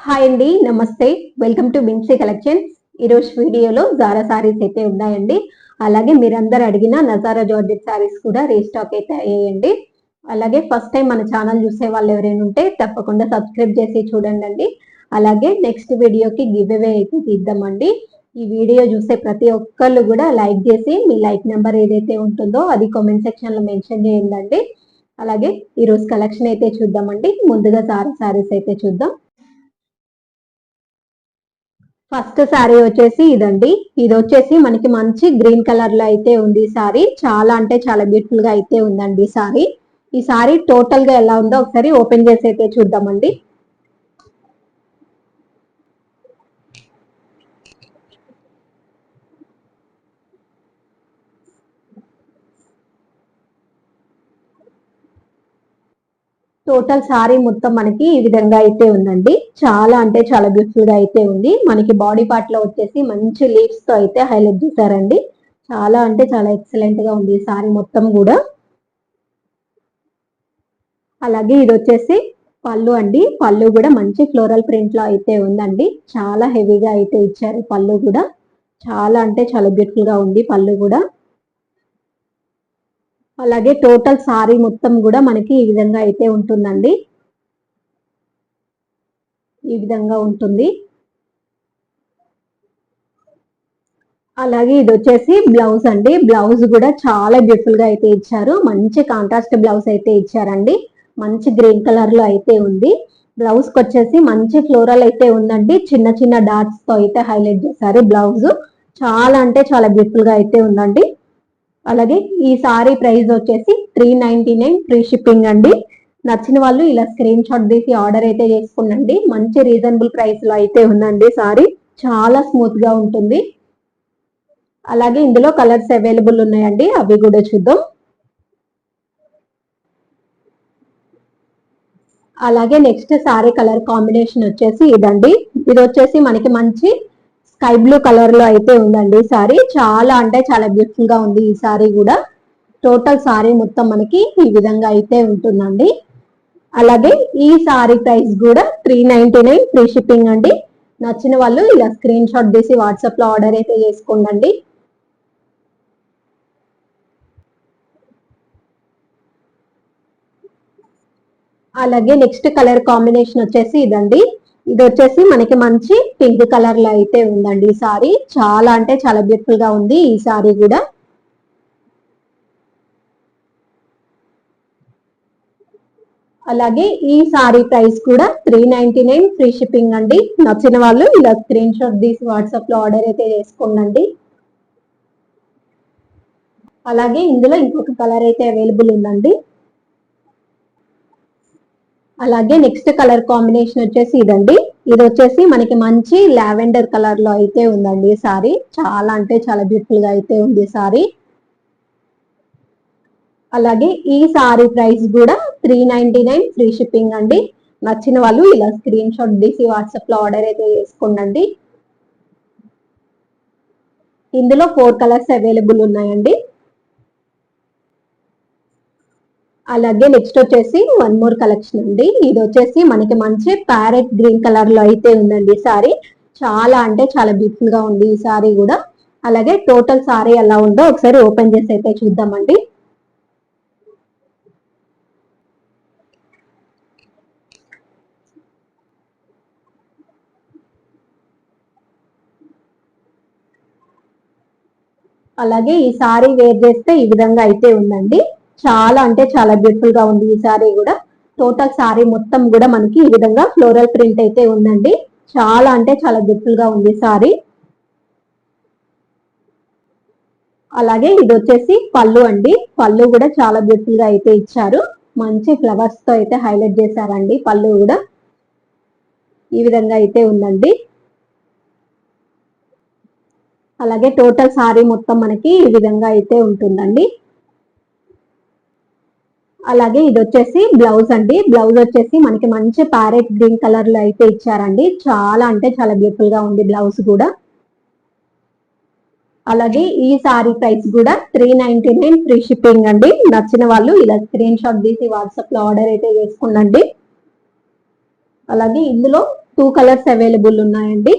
Hi అండి, నమస్తే. Welcome to Binsy collections. ఈరోజు వీడియోలో జారా సారీస్ అయితే ఉన్నాయండి. అలాగే మీరందరూ అడిగిన నజారా జార్జెట్ సారీస్ కూడా రీస్టాక్ అయితే అయ్యాయండి. అలాగే ఫస్ట్ టైం మన ఛానల్ చూసే వాళ్ళు ఎవరైనా ఉంటే తప్పకుండా సబ్స్క్రైబ్ చేసి చూడండి. అలాగే నెక్స్ట్ వీడియోకి గివ్ అవే అయితే తీద్దామండి. ఈ వీడియో చూసే ప్రతి ఒక్కళ్ళు కూడా లైక్ చేసి మీ లైక్ నెంబర్ ఏదైతే ఉంటుందో అది కామెంట్ సెక్షన్ లో మెన్షన్ చేయండి. అలాగే ఈరోజు కలెక్షన్ అయితే చూద్దామండి. ముందుగా జారా సారీస్ అయితే చూద్దాం. ఫస్ట్ శారీ వచ్చేసి ఇదండి. ఇది వచ్చేసి మనకి మంచి గ్రీన్ కలర్ లో అయితే ఉంది. సారీ చాలా అంటే చాలా బ్యూటిఫుల్ గా అయితే ఉందండి. ఈ సారీ టోటల్ గా ఎలా ఉందో ఒకసారి ఓపెన్ చేసి అయితే చూద్దామండి. టోటల్ సారీ మొత్తం మనకి ఈ విధంగా అయితే ఉందండి. చాలా అంటే చాలా బ్యూటిఫుల్ గా అయితే ఉంది. మనకి బాడీ పార్ట్ లో వచ్చేసి మంచి లీవ్స్ తో అయితే హైలైట్ చేశారండి. చాలా అంటే చాలా ఎక్సలెంట్ గా ఉంది ఈ సారీ మొత్తం కూడా. అలాగే ఇది వచ్చేసి పళ్ళు అండి. పళ్ళు కూడా మంచి ఫ్లోరల్ ప్రింట్ లో అయితే ఉందండి. చాలా హెవీగా అయితే ఇచ్చారు పళ్ళు కూడా. చాలా అంటే చాలా బ్యూటిఫుల్ గా ఉంది పళ్ళు కూడా. అలాగే టోటల్ సారీ మొత్తం కూడా మనకి ఈ విధంగా అయితే ఉంటుందండి. ఈ విధంగా ఉంటుంది. అలాగే ఇది వచ్చేసి బ్లౌజ్ అండి. బ్లౌజ్ కూడా చాలా బ్యూటిఫుల్ గా అయితే ఇచ్చారు. మంచి కాంట్రాస్ట్ బ్లౌజ్ అయితే ఇచ్చారండి. మంచి గ్రీన్ కలర్ లో అయితే ఉంది. బ్లౌజ్ కి వచ్చేసి మంచి ఫ్లోరల్ అయితే ఉందండి. చిన్న చిన్న డాట్స్ తో అయితే హైలైట్ చేశారు బ్లౌజ్. చాలా అంటే చాలా బ్యూటిఫుల్ గా అయితే ఉందండి. అలాగే ఈ సారీ ప్రైస్ వచ్చేసి 399 ఫ్రీ షిప్పింగ్ అండి. నచ్చిన వాళ్ళు ఇలా స్క్రీన్ షాట్ తీసి ఆర్డర్ అయితే చేసుకునండి. మంచి రీజనబుల్ ప్రైస్ లో అయితే ఉందండి సారీ. చాలా స్మూత్ గా ఉంటుంది. అలాగే ఇందులో కలర్స్ అవైలబుల్ ఉన్నాయండి, అవి కూడా చూద్దాం. అలాగే నెక్స్ట్ సారీ కలర్ కాంబినేషన్ వచ్చేసి ఇదండి. ఇది వచ్చేసి మనకి మంచి స్కై బ్లూ కలర్ లో అయితే ఉందండి సారీ. చాలా అంటే చాలా బ్యూటిఫుల్ గా ఉంది ఈ సారీ కూడా. టోటల్ సారీ మొత్తం మనకి ఈ విధంగా అయితే ఉంటుందండి. అలాగే ఈ సారీ ప్రైస్ కూడా 399 ఫ్రీ షిప్పింగ్ అండి. నచ్చిన వాళ్ళు ఇలా స్క్రీన్ షాట్ తీసి వాట్సాప్ లో ఆర్డర్ అయితే చేసుకోండి. అలాగే నెక్స్ట్ కలర్ కాంబినేషన్ వచ్చేసి ఇదండి. ఇది వచ్చేసి మనకి మంచి పింక్ కలర్ లో అయితే ఉందండి ఈ సారీ. చాలా అంటే చాలా బ్యూటిఫుల్ గా ఉంది ఈ సారీ కూడా. అలాగే ఈ సారీ ప్రైస్ కూడా 399 ఫ్రీ షిప్పింగ్ అండి. నచ్చిన వాళ్ళు ఇలా స్క్రీన్ షాట్ తీసి వాట్సాప్ లో ఆర్డర్ అయితే చేసుకోండి. అలాగే ఇందులో ఇంకొక కలర్ అయితే అవైలబుల్ ఉందండి. అలాగే నెక్స్ట్ కలర్ కాంబినేషన్ వచ్చేసి ఇదండి. ఇది వచ్చేసి మనకి మంచి లావెండర్ కలర్ లో అయితే ఉందండి సారీ. చాలా అంటే చాలా బ్యూటిఫుల్ గా అయితే ఉంది సారీ. అలాగే ఈ సారీ ప్రైస్ కూడా 399 ఫ్రీ షిప్పింగ్ అండి. నచ్చిన వాళ్ళు ఇలా స్క్రీన్ షాట్ తీసి వాట్సాప్ లో ఆర్డర్ అయితే చేసుకోండి. ఇందులో 4 కలర్స్ అవైలబుల్ ఉన్నాయండి. అలాగే నెక్స్ట్ వచ్చేసి వన్ మోర్ కలెక్షన్ అండి. ఇది వచ్చేసి మనకి మంచి ప్యారెట్ గ్రీన్ కలర్ లో అయితే ఉందండి సారీ. చాలా అంటే చాలా బ్యూటిఫుల్ గా ఉంది ఈ సారీ కూడా. అలాగే టోటల్ సారీ ఎలా ఉందో ఒకసారి ఓపెన్ చేసి అయితే చూద్దామండి. అలాగే ఈ సారీ వేర్ చేస్తే ఈ విధంగా అయితే ఉందండి. చాలా అంటే చాలా బ్యూటిఫుల్ గా ఉంది ఈ సారీ కూడా. టోటల్ సారీ మొత్తం కూడా మనకి ఈ విధంగా ఫ్లోరల్ ప్రింట్ అయితే ఉందండి. చాలా అంటే చాలా బ్యూటిఫుల్ గా ఉంది సారీ. అలాగే ఇది వచ్చేసి పళ్ళు అండి. పళ్ళు కూడా చాలా బ్యూటిఫుల్ గా అయితే ఇచ్చారు. మంచి ఫ్లవర్స్ తో అయితే హైలైట్ చేశారండి పళ్ళు కూడా. ఈ విధంగా అయితే ఉందండి. అలాగే టోటల్ సారీ మొత్తం మనకి ఈ విధంగా అయితే ఉంటుందండి. అలాగే ఇది వచ్చేసి బ్లౌజ్ అండి. బ్లౌజ్ వచ్చేసి మనకి మంచి ప్యారెట్ గ్రీన్ కలర్ లో అయితే ఇచ్చారండి. చాలా అంటే చాలా బ్యూటిఫుల్ గా ఉంది బ్లౌజ్ కూడా. అలాగే ఈ సారీ ప్రైస్ కూడా 399 ఫ్రీ షిప్పింగ్ అండి. నచ్చిన వాళ్ళు ఇలా స్క్రీన్ షాట్ తీసి వాట్సాప్ లో ఆర్డర్ అయితే చేసుకోండి. అలాగే ఇందులో 2 కలర్స్ అవైలబుల్ ఉన్నాయండి.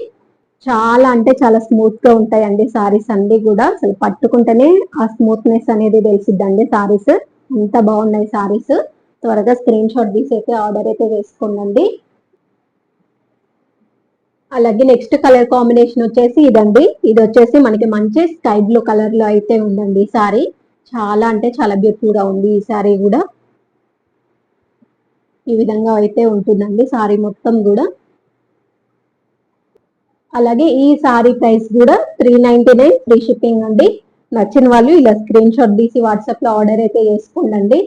చాలా అంటే చాలా స్మూత్ గా ఉంటాయండి సారీస్ అన్ని కూడా. అసలు పట్టుకుంటేనే ఆ స్మూత్నెస్ అనేది తెలిసిద్దండి సారీస్. అంత బాగున్నాయి సారీస్. త్వరగా స్క్రీన్ షాట్ తీసి అయితే ఆర్డర్ అయితే వేసుకోండి. అలాగే నెక్స్ట్ కలర్ కాంబినేషన్ వచ్చేసి ఇదండి. ఇది వచ్చేసి మనకి మంచి స్కై బ్లూ కలర్ లో అయితే ఉందండి ఈ సారీ. చాలా అంటే చాలా బ్యూటిఫుల్ గా ఉంది ఈ సారీ కూడా. ఈ విధంగా అయితే ఉంటుందండి సారీ మొత్తం కూడా. అలాగే ఈ సారీ ప్రైస్ కూడా 399 ఫ్రీ షిప్పింగ్ అండి. నచ్చిన వాళ్ళు ఇలా స్క్రీన్ షాట్ తీసి వాట్సాప్ లో ఆర్డర్ అయితే చేసుకోండి.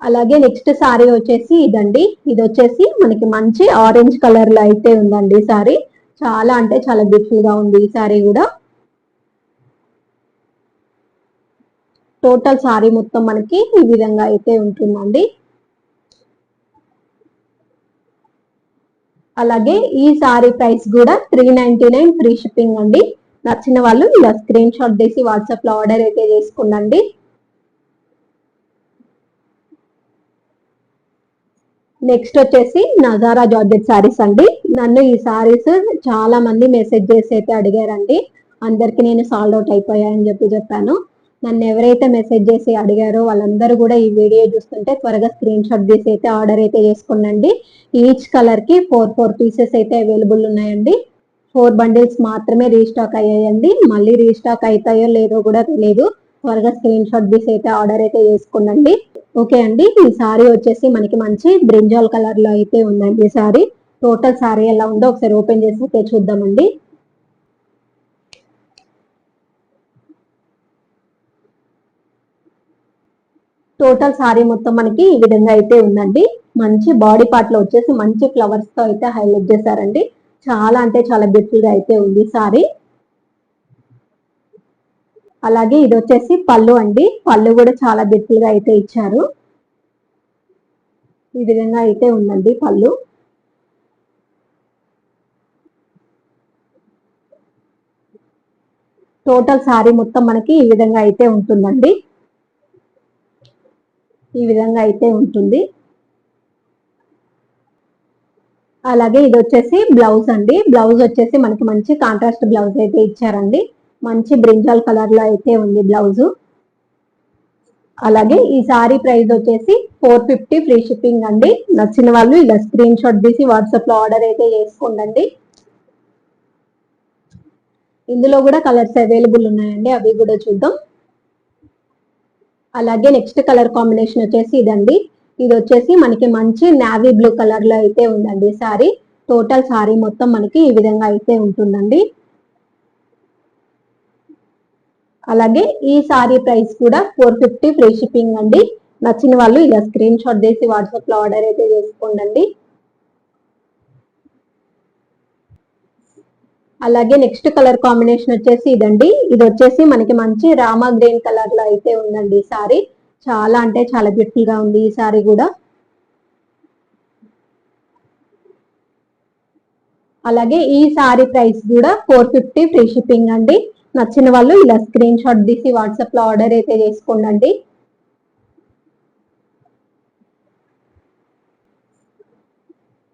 అలాగే నెక్స్ట్ సారీ వచ్చేసి ఇదండి. ఇది వచ్చేసి మనకి మంచి ఆరెంజ్ కలర్ లో అయితే ఉందండి సారీ. చాలా అంటే చాలా బ్యూటిఫుల్ గా ఉంది ఈ సారీ కూడా. టోటల్ సారీ మొత్తం మనకి ఈ విధంగా అయితే ఉంటుందండి. అలాగే ఈ సారీ ప్రైస్ కూడా 399 ఫ్రీ షిప్పింగ్ అండి. నచ్చిన వాళ్ళు ఇలా స్క్రీన్ షాట్ తీసి వాట్సాప్ లో ఆర్డర్ అయితే చేసుకోండి. నెక్స్ట్ వచ్చేసి నజారా జార్జెట్ సారీస్ అండి. నన్ను ఈ సారీస్ చాలా మంది మెసేజ్ చేసి అయితే అడిగారండి. అందరికి నేను సాల్డ్ అవుట్ అయిపోయాయని చెప్పాను. నన్ను ఎవరైతే మెసేజ్ చేసి అడిగారో వాళ్ళందరూ కూడా ఈ వీడియో చూస్తుంటే త్వరగా స్క్రీన్ షాట్ తీసి అయితే ఆర్డర్ అయితే చేసుకోండి. ఈచ్ కలర్ కి 4 పీసెస్ అయితే అవైలబుల్ ఉన్నాయండి. 4 బండిల్స్ మాత్రమే రీస్టాక్ అయ్యాయండి. మళ్ళీ రీస్టాక్ అవుతాయో లేదో కూడా తెలియదు. త్వరగా స్క్రీన్ షాట్ తీసి అయితే ఆర్డర్ అయితే చేసుకోండి. ఓకే అండి, ఈ సారీ వచ్చేసి మనకి మంచి బ్రింజాల్ కలర్ లో అయితే ఉందండి ఈ సారీ. టోటల్ సారీ ఎలా ఉందో ఒకసారి ఓపెన్ చేసి అయితే చూద్దామండి. టోటల్ సారీ మొత్తం మనకి ఈ విధంగా అయితే ఉందండి. మంచి బాడీ పార్ట్ లో వచ్చేసి మంచి ఫ్లవర్స్ తో అయితే హైలైట్ చేశారండి. చాలా అంటే చాలా బ్యూటిఫుల్ గా అయితే ఉంది సారీ. అలాగే ఇది వచ్చేసి పళ్ళు అండి. పళ్ళు కూడా చాలా బ్యూటిఫుల్ గా అయితే ఇచ్చారు. ఈ విధంగా అయితే ఉందండి పళ్ళు. టోటల్ సారీ మొత్తం మనకి ఈ విధంగా అయితే ఉంటుందండి. ఈ విధంగా అయితే ఉంటుంది. అలాగే ఇది వచ్చేసి బ్లౌజ్ అండి. బ్లౌజ్ వచ్చేసి మనకి మంచి కాంట్రాస్ట్ బ్లౌజ్ అయితే ఇచ్చారండి. మంచి బ్రింజాల్ కలర్ లో అయితే ఉంది బ్లౌజ్. అలాగే ఈ సారీ ప్రైస్ వచ్చేసి 450 ఫ్రీ షిప్పింగ్ అండి. నచ్చిన వాళ్ళు ఇలా స్క్రీన్ షాట్ తీసి వాట్సాప్ లో ఆర్డర్ అయితే చేసుకోండి. ఇందులో కూడా కలర్స్ అవైలబుల్ ఉన్నాయండి, అవి కూడా చూద్దాం. అలాగే నెక్స్ట్ కలర్ కాంబినేషన్ వచ్చేసి ఇదండి. ఇది వచ్చేసి మనకి మంచి నావీ బ్లూ కలర్ లో అయితే ఉందండి సారీ. టోటల్ సారీ మొత్తం మనకి ఈ విధంగా అయితే ఉంటుందండి. అలాగే ఈ సారీ ప్రైస్ కూడా 450 ఫ్రీ షిప్పింగ్ అండి. నచ్చిన వాళ్ళు ఇలా స్క్రీన్ షాట్ చేసి వాట్సాప్ లో ఆర్డర్ అయితే చేసుకోండి. అలాగే నెక్స్ట్ కలర్ కాంబినేషన్ వచ్చేసి ఇదండి. ఇది వచ్చేసి మనకి మంచి రామా గ్రీన్ కలర్ లో అయితే ఉందండి ఈ సారీ. చాలా అంటే చాలా బ్యూటిఫుల్ గా ఉంది ఈ సారీ కూడా. అలాగే ఈ సారీ ప్రైస్ కూడా 450 ఫ్రీ షిప్పింగ్ అండి. నచ్చిన వాళ్ళు ఇలా స్క్రీన్ షాట్ తీసి వాట్సాప్ లో ఆర్డర్ అయితే చేసుకోండి.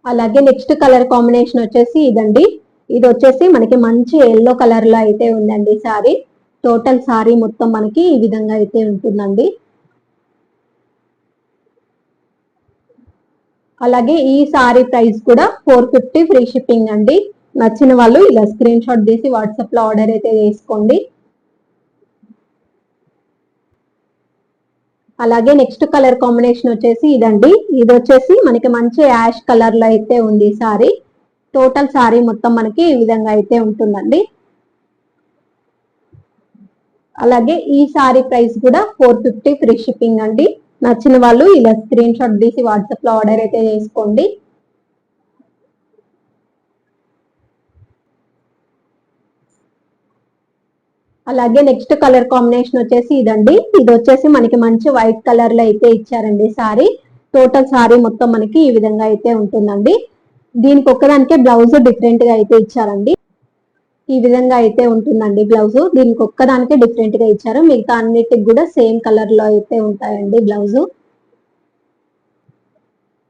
అలాగే నెక్స్ట్ కలర్ కాంబినేషన్ వచ్చేసి ఇదండి. ఇది వచ్చేసి మనకి మంచి ఎల్లో కలర్ లో అయితే ఉందండి సారీ. టోటల్ సారీ మొత్తం మనకి ఈ విధంగా అయితే ఉంటుందండి. అలాగే ఈ సారీ ప్రైస్ కూడా 450 ఫ్రీ షిప్పింగ్ అండి. నచ్చిన వాళ్ళు ఇలా స్క్రీన్ షాట్ తీసి వాట్సాప్ లో ఆర్డర్ అయితే చేసుకోండి. అలాగే నెక్స్ట్ కలర్ కాంబినేషన్ వచ్చేసి ఇదండి. ఇది వచ్చేసి మనకి మంచి యాష్ కలర్ లో అయితే ఉంది సారీ. టోటల్ సారీ మొత్తం మనకి ఈ విధంగా అయితే ఉంటుందండి. అలాగే ఈ సారీ ప్రైస్ కూడా 450 ఫ్రీ షిప్పింగ్ అండి. నచ్చిన వాళ్ళు ఇలా స్క్రీన్ షాట్ తీసి వాట్సాప్ లో ఆర్డర్ అయితే చేసుకోండి. అలాగే నెక్స్ట్ కలర్ కాంబినేషన్ వచ్చేసి ఇదండి. ఇది వచ్చేసి మనకి మంచి వైట్ కలర్ లో అయితే ఇచ్చారండి సారీ. టోటల్ సారీ మొత్తం మనకి ఈ విధంగా అయితే ఉంటుందండి. దీనికి ఒక్కదానికే బ్లౌజ్ డిఫరెంట్ గా అయితే ఇచ్చారండి. ఈ విధంగా అయితే ఉంటుందండి బ్లౌజ్. దీనికి ఒక్కదానికే డిఫరెంట్ గా ఇచ్చారు, మిగతా అన్నిటికి కూడా సేమ్ కలర్ లో అయితే ఉంటాయండి బ్లౌజ్.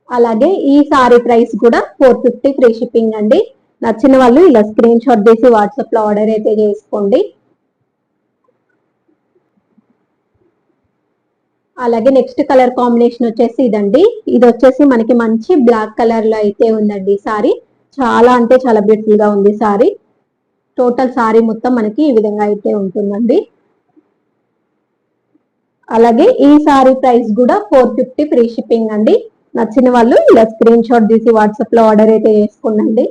అలాగే ఈ సారీ ప్రైస్ కూడా 450 ఫ్రీ షిప్పింగ్ అండి. నచ్చిన వాళ్ళు ఇలా స్క్రీన్ షాట్ తీసి వాట్సాప్ లో ఆర్డర్ అయితే చేసుకోండి. అలాగే నెక్స్ట్ కలర్ కాంబినేషన్ వచ్చేసి ఇదండి. ఇది వచ్చేసి మనకి మంచి బ్లాక్ కలర్ లో అయితే ఉందండి సారీ. చాలా అంటే చాలా బ్యూటిఫుల్ గా ఉంది సారీ. టోటల్ సారీ మొత్తం మనకి ఈ విధంగా అయితే ఉంటుందండి. అలాగే ఈ సారీ ప్రైస్ కూడా 450 ఫ్రీ షిప్పింగ్ అండి. నచ్చిన వాళ్ళు ఇలా స్క్రీన్ షాట్ తీసి వాట్సాప్ లో ఆర్డర్ అయితే చేసుకోండి.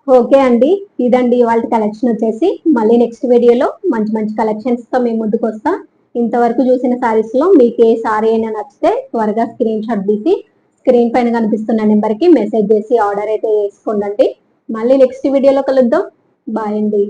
ఓకే అండి, ఇదండి ఇవాళ కలెక్షన్ వచ్చేసి. మళ్ళీ నెక్స్ట్ వీడియోలో మంచి మంచి కలెక్షన్స్ తో మేము ముందుకు వస్తాం. ఇంతవరకు చూసిన సారీస్ లో మీకు ఏ సారీ అయినా నచ్చితే త్వరగా స్క్రీన్ షాట్ తీసి స్క్రీన్ పైన కనిపిస్తున్న నెంబర్ కి మెసేజ్ చేసి ఆర్డర్ అయితే చేసుకోండి. మళ్ళీ నెక్స్ట్ వీడియోలో కలుద్దాం. బాయ్ అండి.